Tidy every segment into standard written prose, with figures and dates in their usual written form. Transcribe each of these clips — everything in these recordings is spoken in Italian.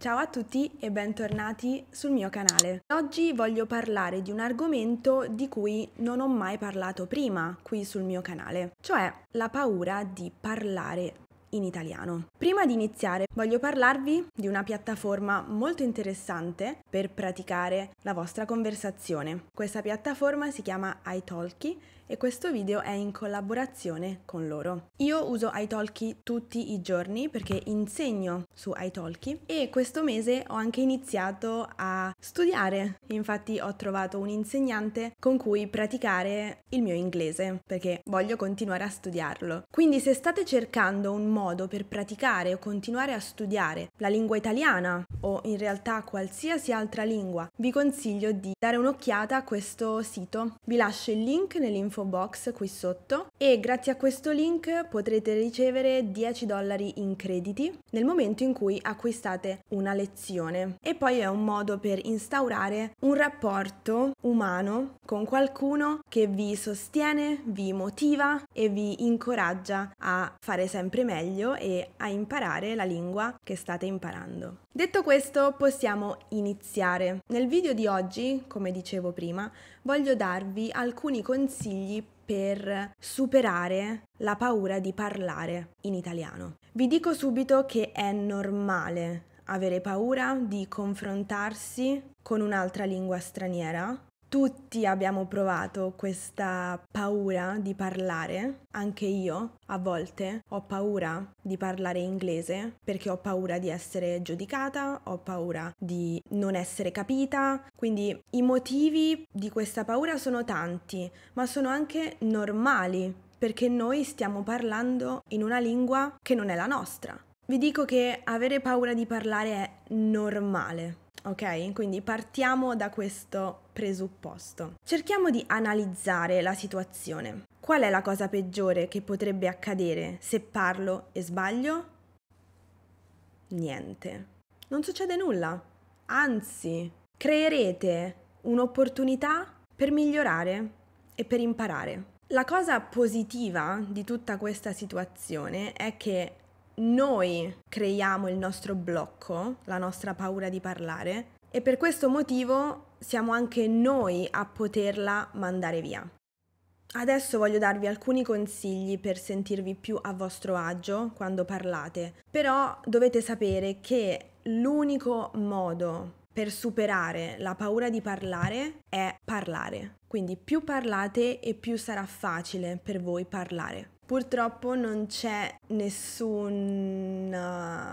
Ciao a tutti e bentornati sul mio canale. Oggi voglio parlare di un argomento di cui non ho mai parlato prima qui sul mio canale, cioè la paura di parlare in italiano. Prima di iniziare voglio parlarvi di una piattaforma molto interessante per praticare la vostra conversazione. Questa piattaforma si chiama italki e questo video è in collaborazione con loro. Io uso italki tutti i giorni perché insegno su italki e questo mese ho anche iniziato a studiare. Infatti ho trovato un insegnante con cui praticare il mio inglese perché voglio continuare a studiarlo. Quindi se state cercando un modo per praticare o continuare a studiare la lingua italiana o in realtà qualsiasi altra lingua, vi consiglio di dare un'occhiata a questo sito. Vi lascio il link nell'info box qui sotto e grazie a questo link potrete ricevere $10 in crediti nel momento in cui acquistate una lezione, e poi è un modo per instaurare un rapporto umano con qualcuno che vi sostiene, vi motiva e vi incoraggia a fare sempre meglio e a imparare la lingua che state imparando. Detto questo, possiamo iniziare. Nel video di oggi, come dicevo prima, voglio darvi alcuni consigli per superare la paura di parlare in italiano. Vi dico subito che è normale avere paura di confrontarsi con un'altra lingua straniera. Tutti abbiamo provato questa paura di parlare, anche io a volte ho paura di parlare inglese perché ho paura di essere giudicata, ho paura di non essere capita, quindi i motivi di questa paura sono tanti, ma sono anche normali perché noi stiamo parlando in una lingua che non è la nostra. Vi dico che avere paura di parlare è normale. Ok? Quindi partiamo da questo presupposto. Cerchiamo di analizzare la situazione. Qual è la cosa peggiore che potrebbe accadere se parlo e sbaglio? Niente. Non succede nulla. Anzi, creerete un'opportunità per migliorare e per imparare. La cosa positiva di tutta questa situazione è che noi creiamo il nostro blocco, la nostra paura di parlare, e per questo motivo siamo anche noi a poterla mandare via. Adesso voglio darvi alcuni consigli per sentirvi più a vostro agio quando parlate, però dovete sapere che l'unico modo per superare la paura di parlare è parlare. Quindi più parlate e più sarà facile per voi parlare. Purtroppo non c'è nessuna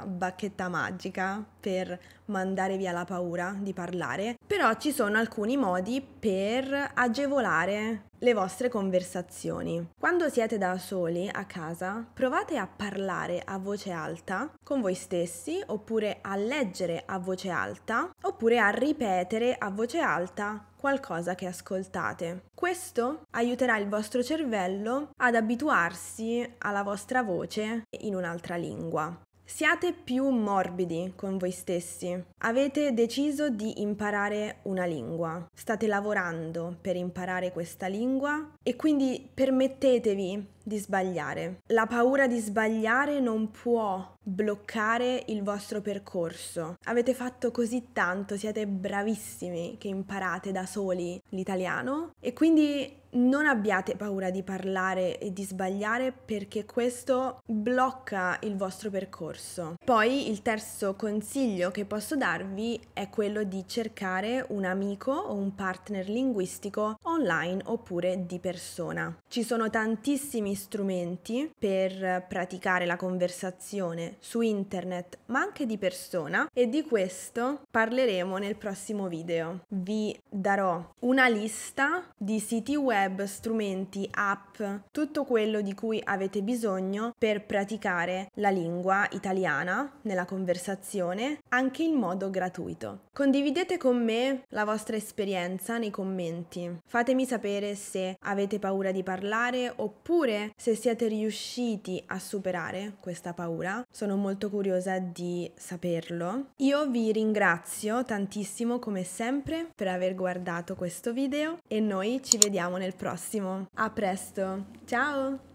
bacchetta magica per mandare via la paura di parlare, però ci sono alcuni modi per agevolare le vostre conversazioni. Quando siete da soli a casa, provate a parlare a voce alta con voi stessi, oppure a leggere a voce alta, oppure a ripetere a voce alta qualcosa che ascoltate. Questo aiuterà il vostro cervello ad abituarsi alla vostra voce in un'altra lingua. Siate più morbidi con voi stessi. Avete deciso di imparare una lingua. State lavorando per imparare questa lingua e quindi permettetevi di sbagliare. La paura di sbagliare non può bloccare il vostro percorso. Avete fatto così tanto, siete bravissimi che imparate da soli l'italiano e quindi non abbiate paura di parlare e di sbagliare perché questo blocca il vostro percorso. Poi il terzo consiglio che posso darvi è quello di cercare un amico o un partner linguistico online oppure di persona. Ci sono tantissimi strumenti per praticare la conversazione su internet ma anche di persona e di questo parleremo nel prossimo video. Vi darò una lista di siti web, strumenti, app, tutto quello di cui avete bisogno per praticare la lingua italiana nella conversazione anche in modo gratuito. Condividete con me la vostra esperienza nei commenti. Fatemi sapere se avete paura di parlare oppure se siete riusciti a superare questa paura. Sono molto curiosa di saperlo. Io vi ringrazio tantissimo come sempre per aver guardato questo video e noi ci vediamo nel prossimo. A presto, ciao!